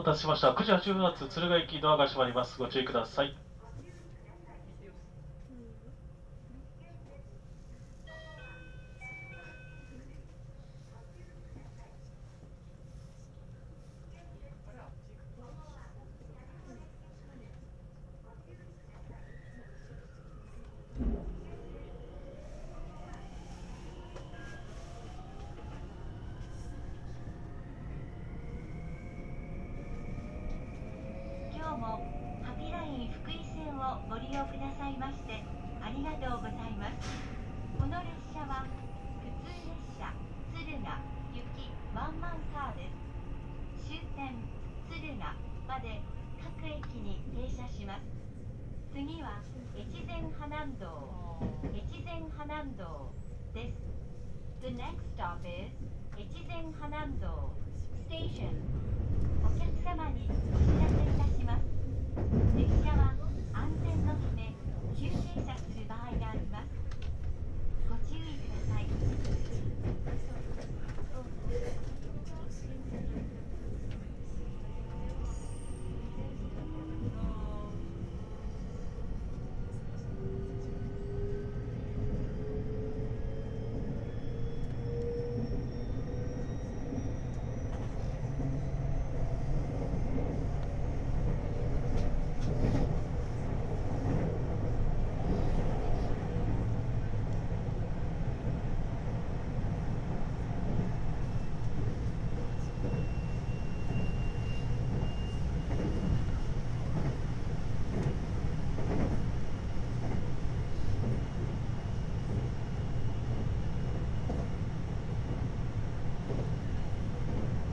お待たせしました。9時8分発、敦賀行きドアが閉まります。ご注意ください。今日もハピライン福井線をご利用くださいましてありがとうございます。この列車は普通列車敦賀行きワンマンカーです。終点敦賀まで各駅に停車します。次は越前花南道です。The next stop is 越前花南道 Station。お客様にお知らせいたします。列車は安全のため急停車する場合があります。ご注意ください。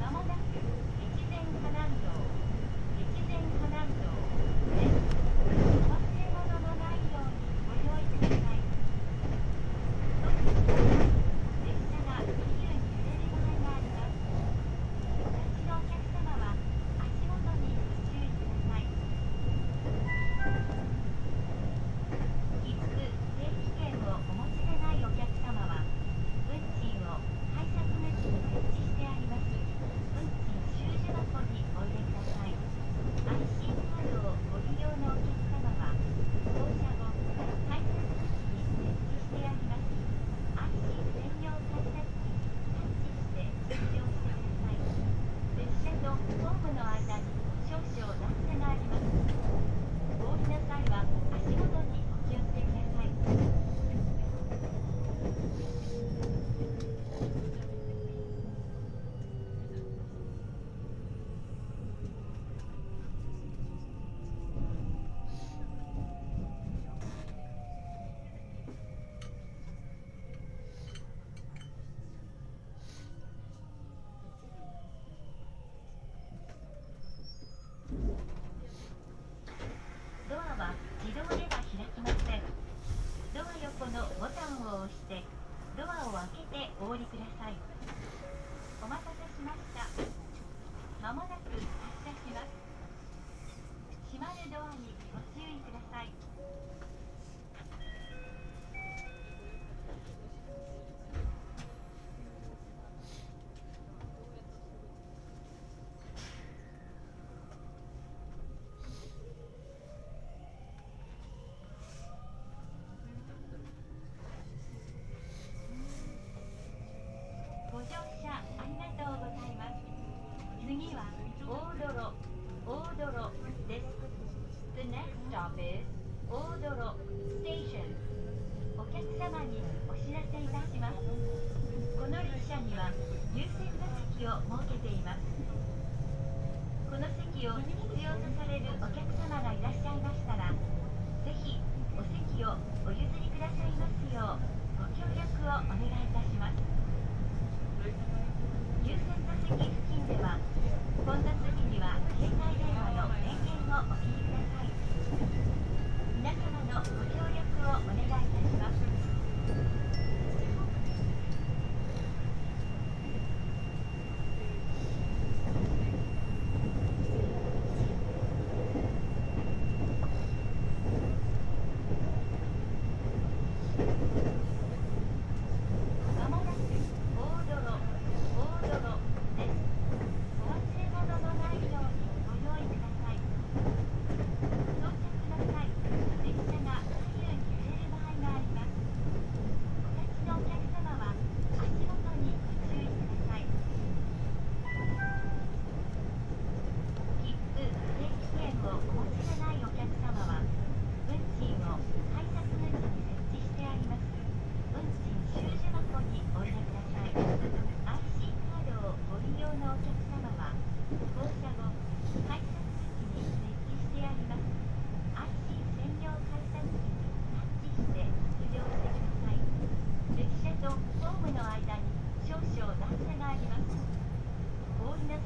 まもなく越前花南道です。お忘れ物のないようにご用意ください。列車が左右に揺れる場合があります。お立ちのお客様は足元にご注意ください。切符・定期券をお持ちでないお客様は運賃を改札口に設置してあります運賃収受箱にお入れください。IC カードをご利用のお客様は降車後改札口に設置してあります IC 専用改札機にタッチして入場してください。列車とホームの間に少々段差があります。お降りの際は足元にお気をつけください。ドアは自動では開きません。ドア横のボタンを押してドアを開けてお降りください。お待たせしました。まもなく発車します。閉まるドアにご注意ください。ご乗車ありがとうございます。次は大泥です。The next stop is 大泥 Station。お客様にお知らせいたします。この列車には優先座席を設けています。この席を必要とされるお客様がいらっしゃいましたら、ぜひお席をお譲りくださいますようご協力をお願いいたします。優先座席付近では混雑時には携帯電話の電源をお切りください。皆様のご協力をお願いいたします。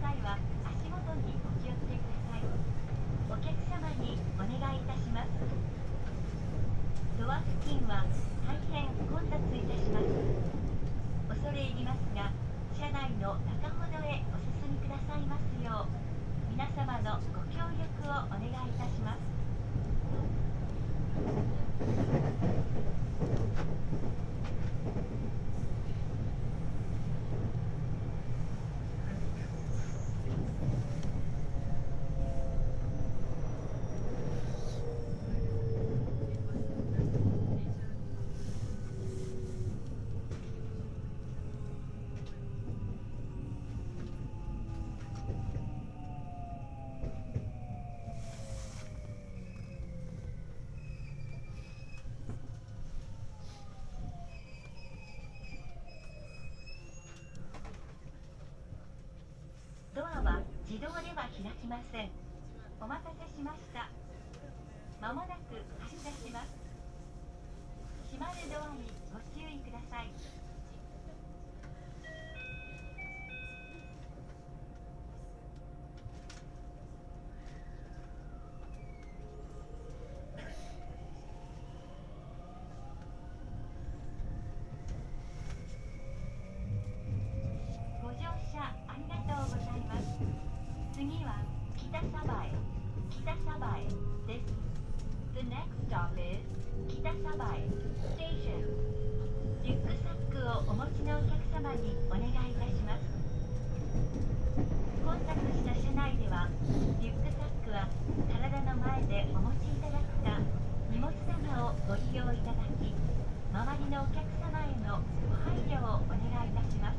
際は足元にお気をつけください。お客様にお願いいたします。ドア付近は大変混雑いたします。恐れ入りますが、車内の中ほどへお進みくださいますよう、皆様のご協力をお願いいたします。ドアは自動では開きません。お待たせしました。まもなく発車します。閉まるドアにご注意ください。ご乗車ありがとうございます。次は北鯖江です。The next stop is 北鯖江 Station。リュックサックをお持ちのお客様にお願いいたします。混雑した車内では、リュックサックは体の前でお持ちいただくか、荷物棚をご利用いただき、周りのお客様へのご配慮をお願いいたします。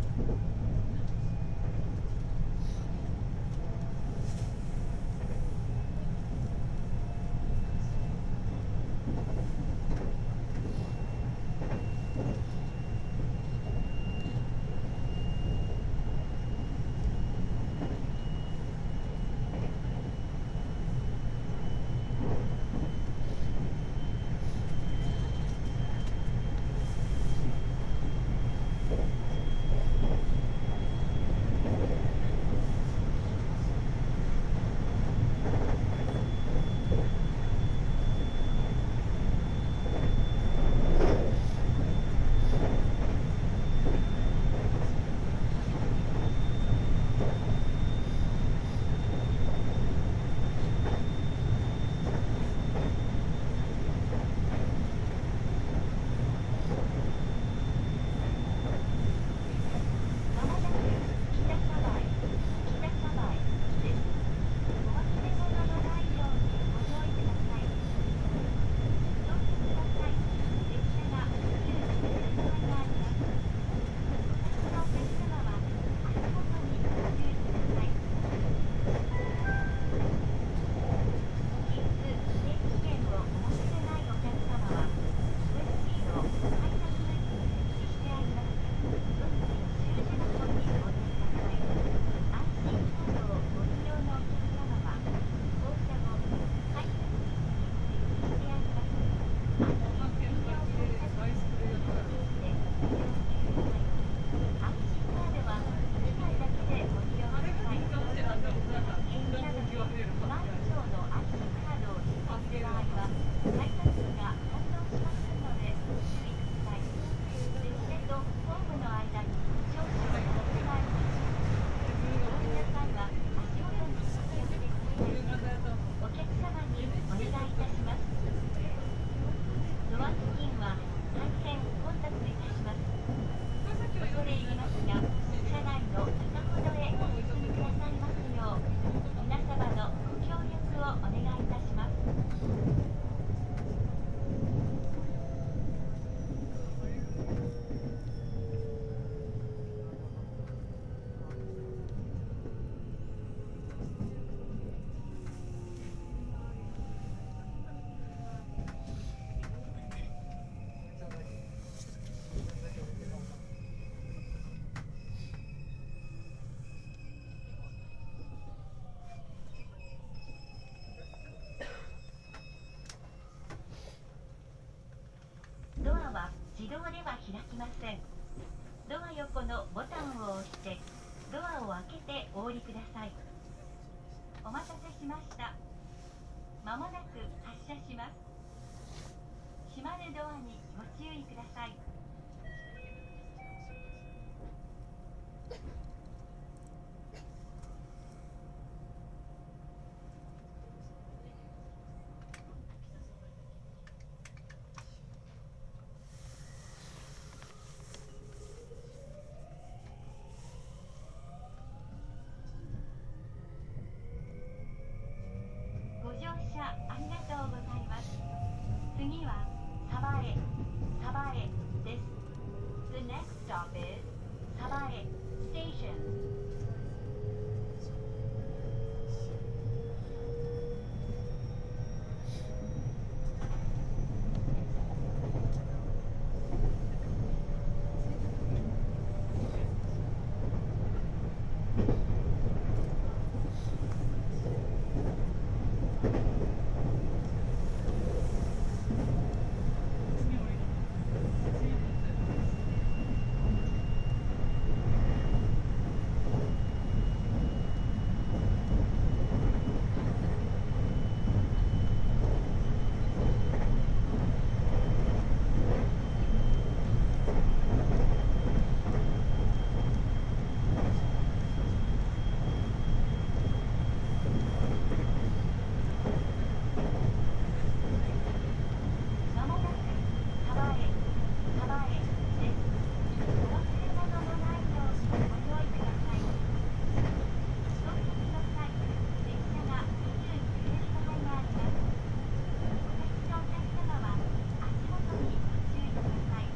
自動では開きません。ドア横のボタンを押してドアを開けてお降りください。お待たせしました。まもなく発車します。閉まるドアにご注意ください。ご乗車ありがとうございます。次は鯖江です。The next stop is 鯖江 Station. まもなく鯖江です。お忘れ物のないようにご用意ください。到着の際、列車が左右に揺れる場合があります。お立ちのお客様は足元にご注意ください。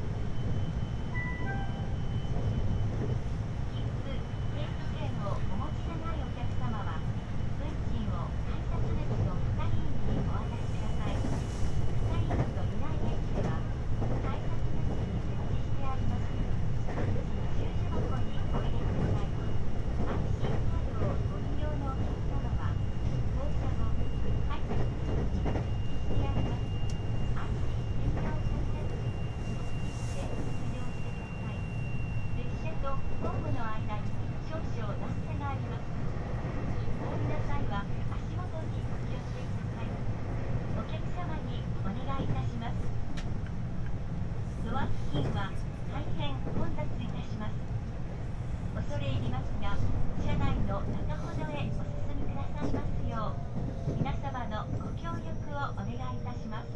切符・定期券をお持ちでないお客様は、運賃を改札口の係員にお渡しください。係員のいない駅では、改札口に設置してあります。運賃収支箱にお入れください。IC カードをご利用のお客様は、降車後、改札口に設置してあります。IC 専用改札口に切って入場してください。列車とホームの間に少々段差があります。お降りの際は足元にお気をつけください。お客様にお願いいたします。ドア付近は大変混雑いたします。恐れ入りますが、車内の中ほどへお進みくださいますよう、皆様のご協力をお願いいたします。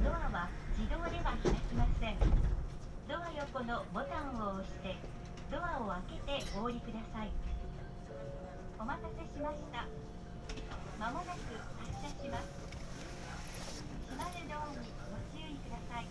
ドアは自動では開きません。ドア横のボタンを押してドアを開けてお降りください。お待たせしました。まもなく発車します。閉まるドアにご注意ください。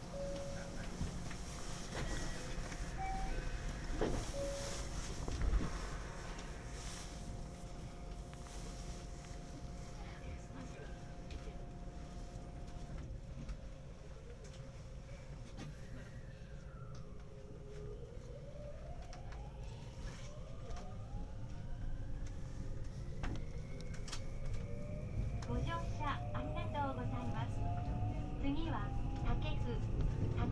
ご乗車ありがとうございます。次は武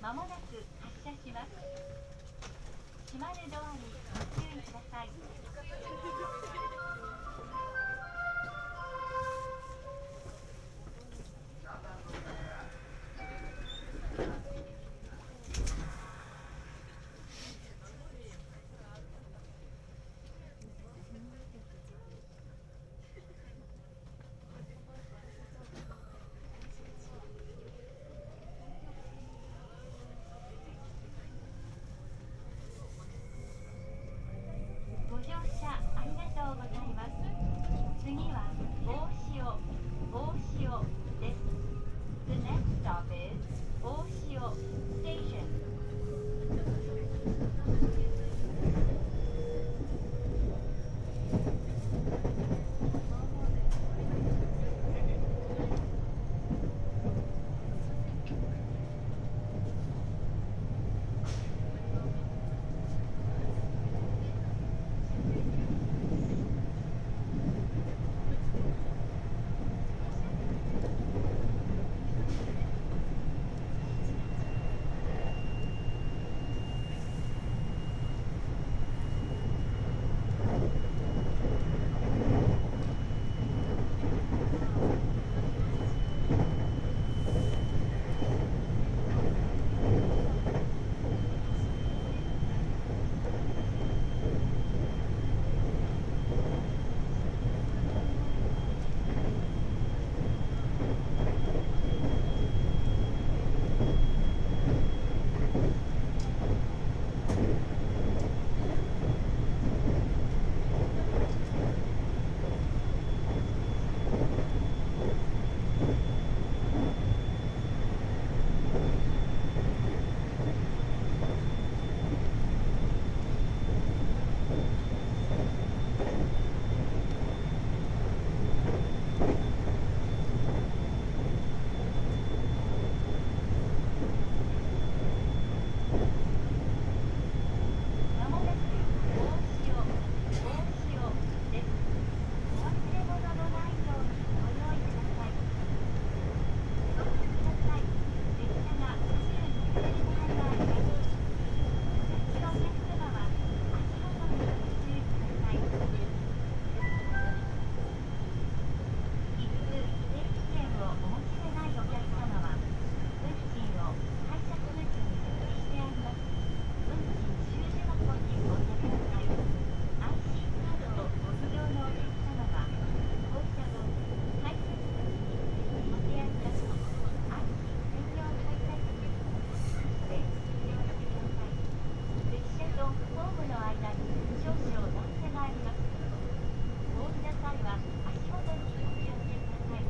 まもなく発車します。閉まるドアにご注意ください。ご乗車ありがとうございます。次は大潮です。The next stop is 大潮 Station. まもなく大潮です。お忘れ物のないようにご用意ください。ご注意ください。列車が左右に揺れる場合があります。お客様は足元にご注意ください。切符・定期券をお持ちでないお客様は運賃を拝借口に設置してあります。運賃収受箱にお入れください。IC カードをご利用のお客様は降車後、改札口にお手あります IC 専用改札機にそして利用してください。列車とホームの間に少々段差があります。お降りの際は足元にお気をつけください。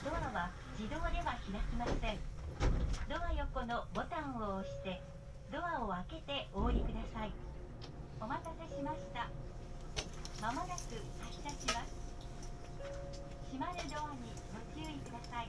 ドアは自動では開きません。ドア横のボタンを押してドアを開けてお降りください。お待たせしました。まもなく発車します。閉まるドアにご注意ください。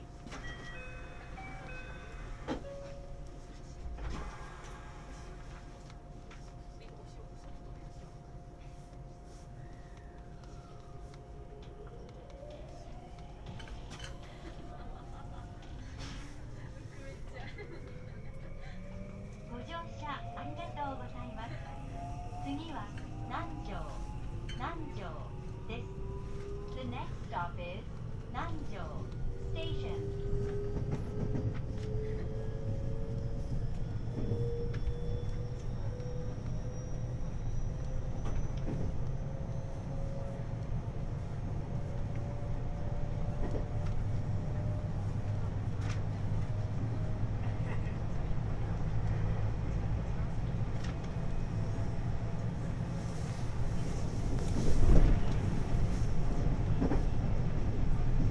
ご乗車ありがとうございます。次は南城です。The next stop is 南城 Station. ご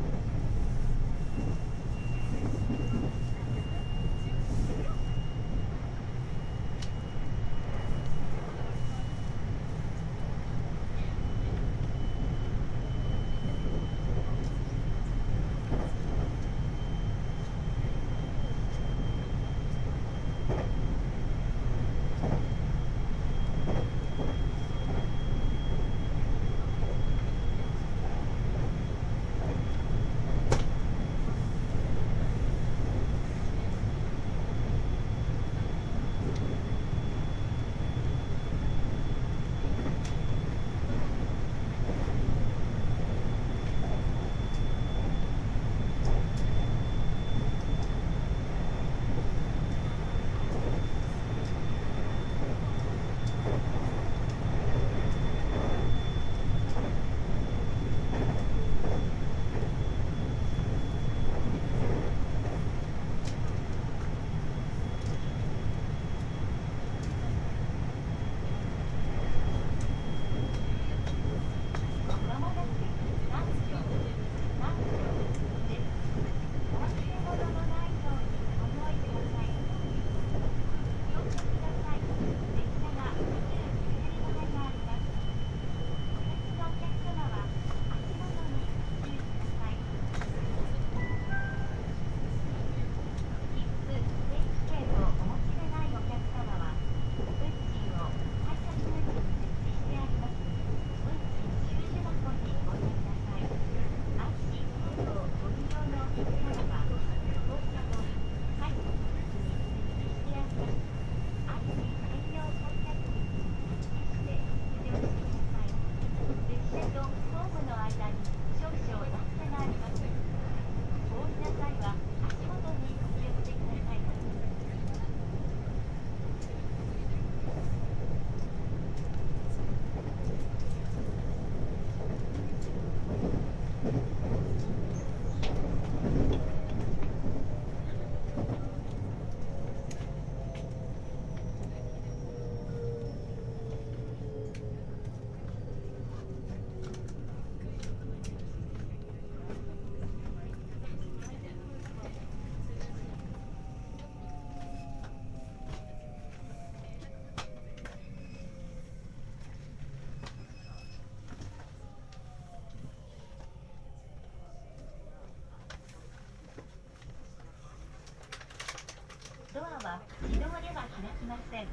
は自動では開きません。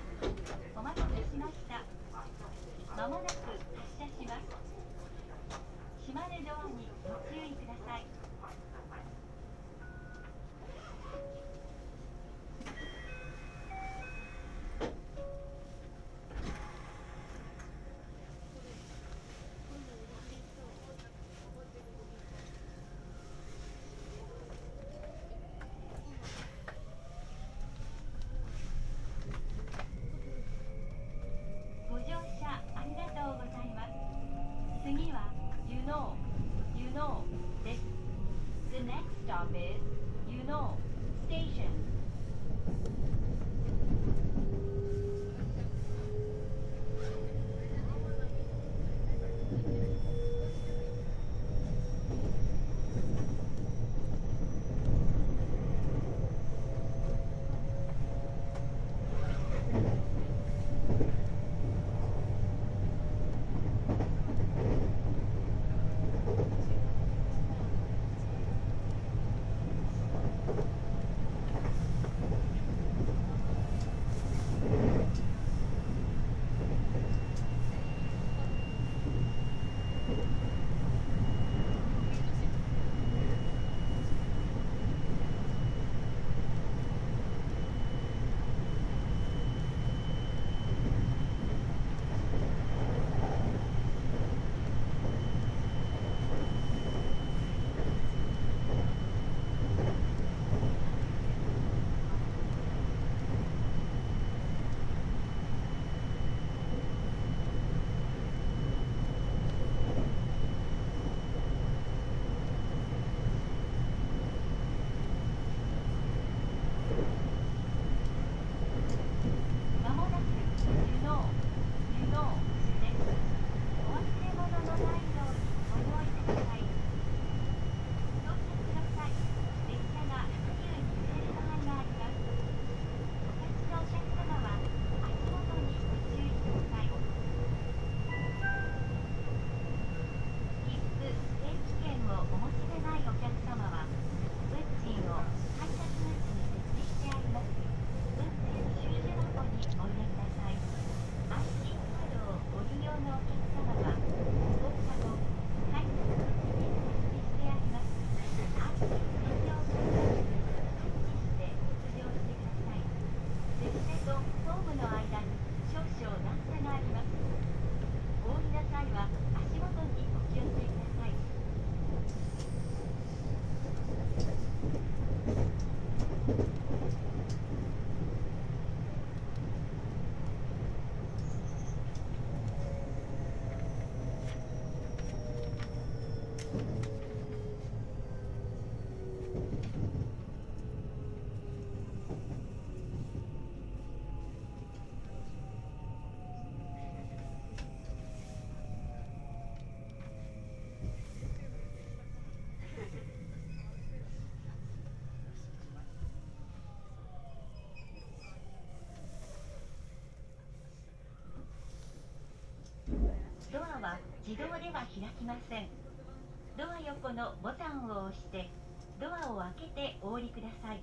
お待たせしました。まもなく発車します。閉まるドアにご注意ください。ご乗車ありがとうございます。次は You know です。The next stop is You know Station. まもなく You know です。お忘れ物のないようにご用意ください。到着の際、列車が左右に揺れる場合があります。お立ちのお客様は足元にご注意ください。切符・定期券をお持ちでないお客様は、運賃を改札口に設置してあります。運賃収受箱にお入れください。IC カードをご利用のお客様は、降車後、改札口に設置してあります。IC 専用カードにタッチして出場してください。列車とホームの間に少々段差があります。お降りの際は足元にお気をつけください。ドアは自動では開きません。ドア横のボタンを押してドアを開けてお降りください。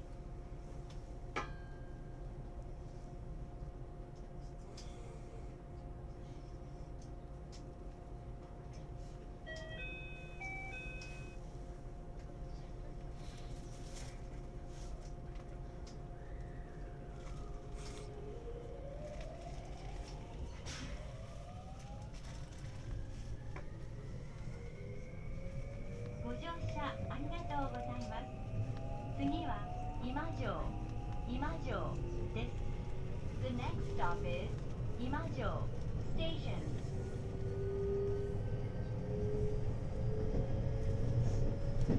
ご乗車ありがとうございます。次は今城です。The next stop is 今城 Station. ご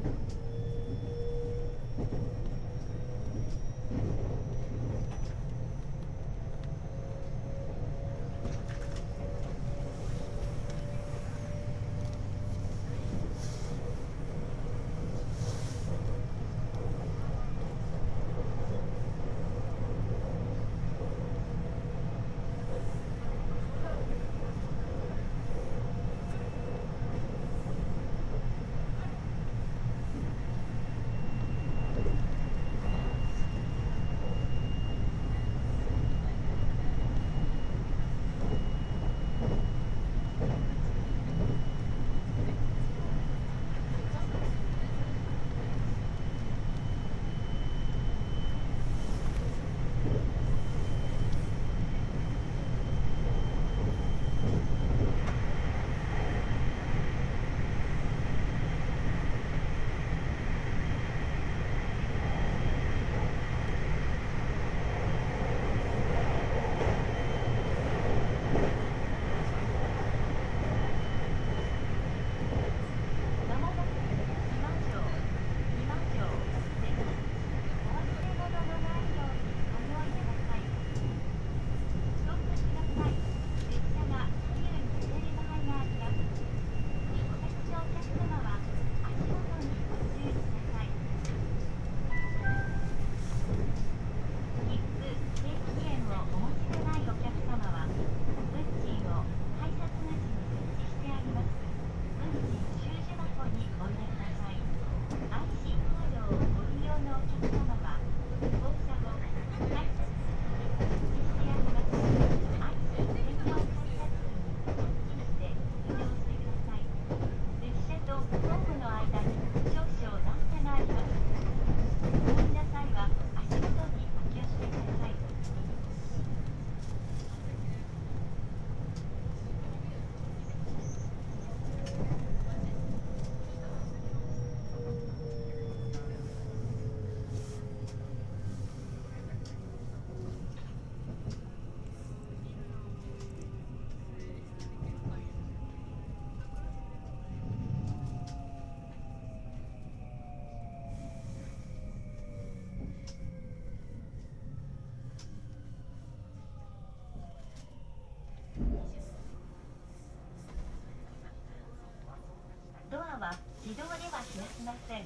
離しません。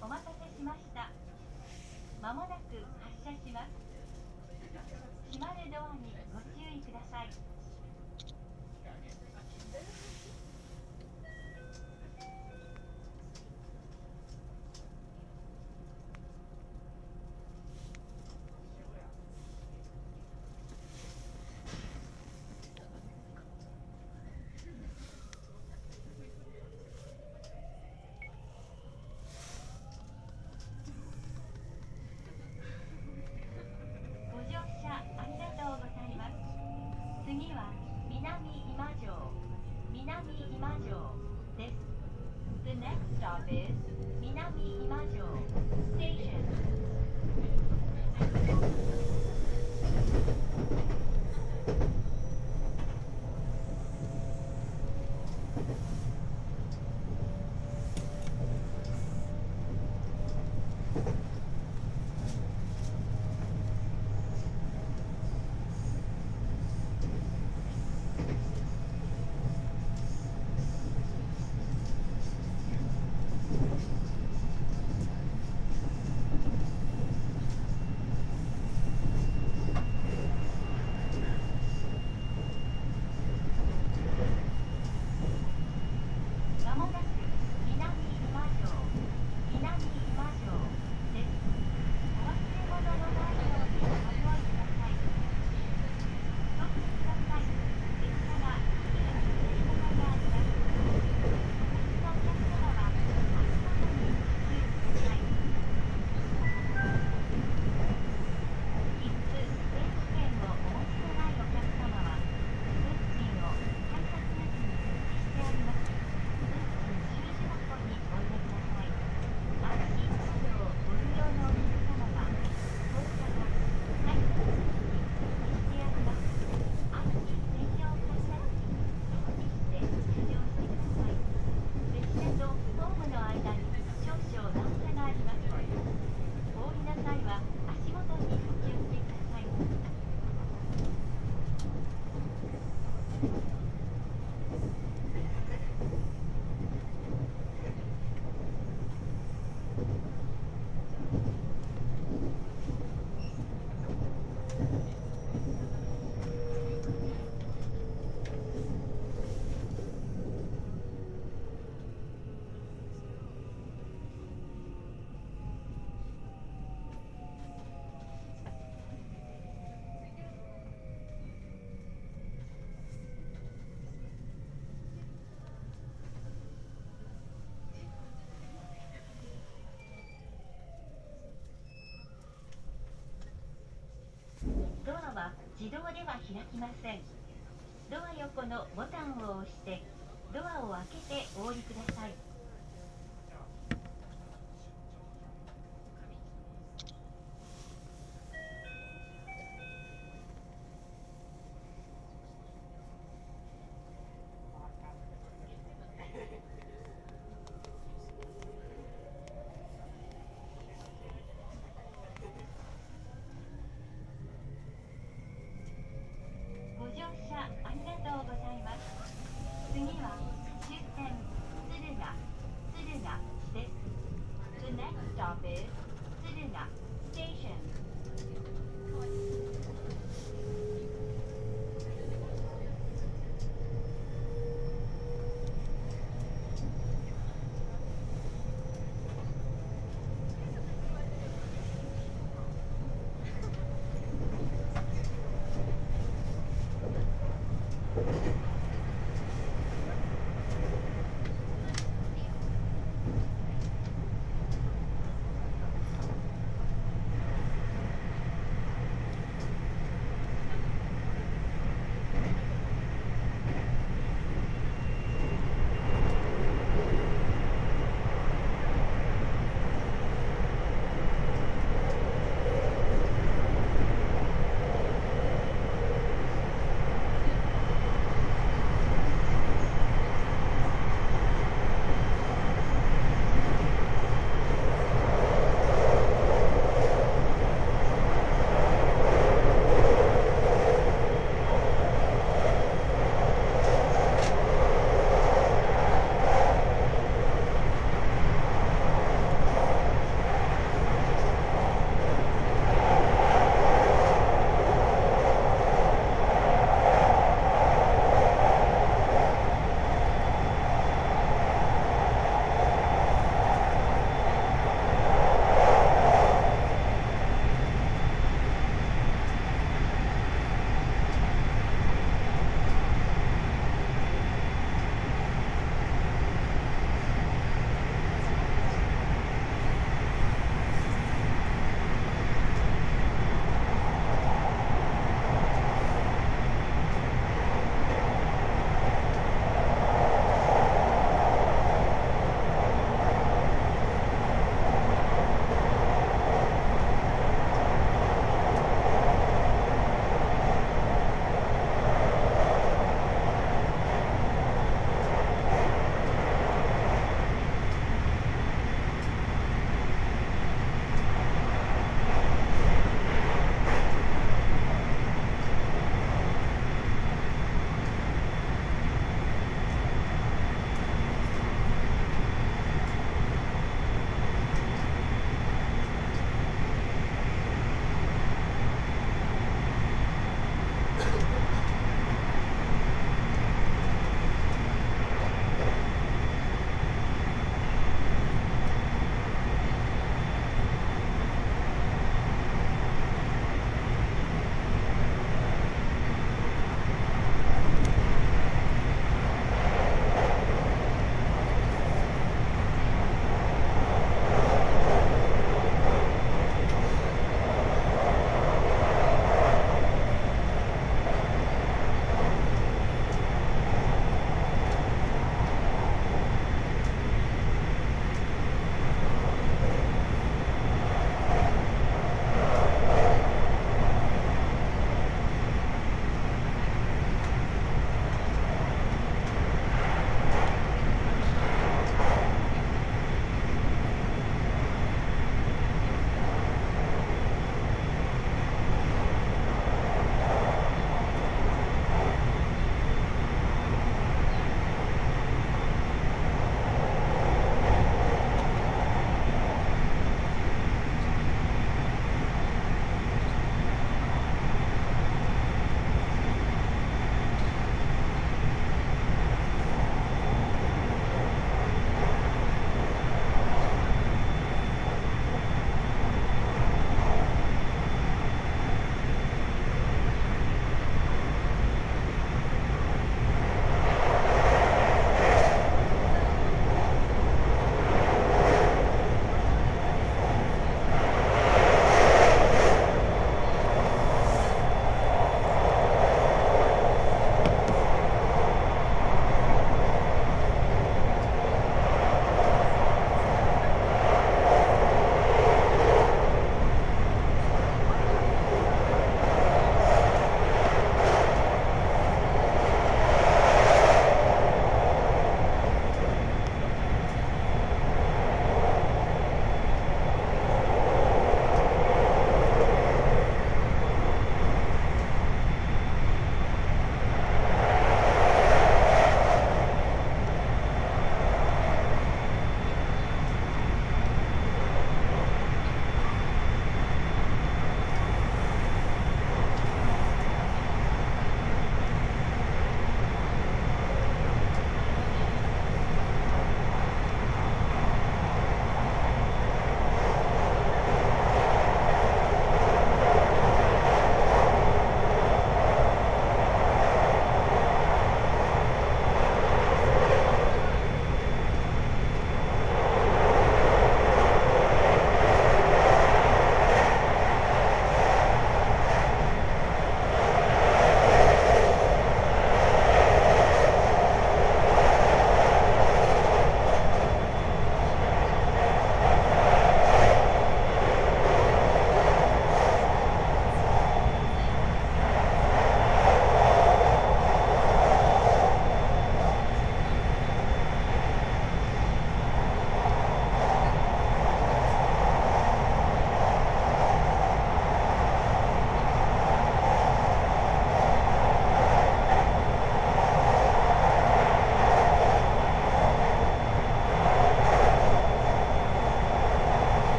お待たせしました。まもなく発車します。閉まるドアにご注意ください。ご乗車ありがとうございます。次は南今城です。The next stop is 南今城 Station. まもなく南今城です。お忘れ物のないようにご用意ください。ご注意ください。列車がすぐに停車があります。お客様は足元にご注意ください。切符・定期券をお持ちでないお客様は運賃を改札口に設置してあります。運賃収支箱にお入れください。IC カードをご利用のお客様は到着後改札口に設置してあります。IC 専用改札機に設置して入場してください。列車とホームの間に少々段差があります。お降りの際は足元にお気をつけください。ドアは自動では開きません。ドア横のボタンを押してドアを開けてお降りください。ご乗車ありがとうございます。次は終点敦賀です。The next stop is 敦賀 Station. 次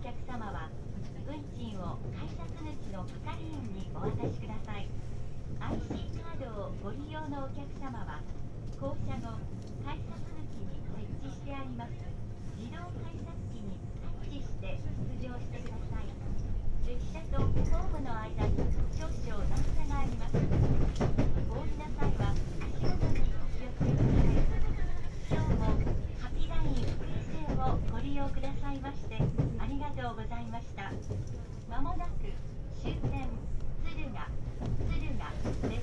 客様は運賃を改札口の係員にお渡しください。 IC カードをご利用のお客様は降車後改札口に設置してあります自動改札機にタッチして出場してください。列車とホームの間に少々段差があります。お降りの際は足元にお気をつけください。今日もハピラインフリー線をご利用くださいましてありがとうございました。まもなく終点敦賀です。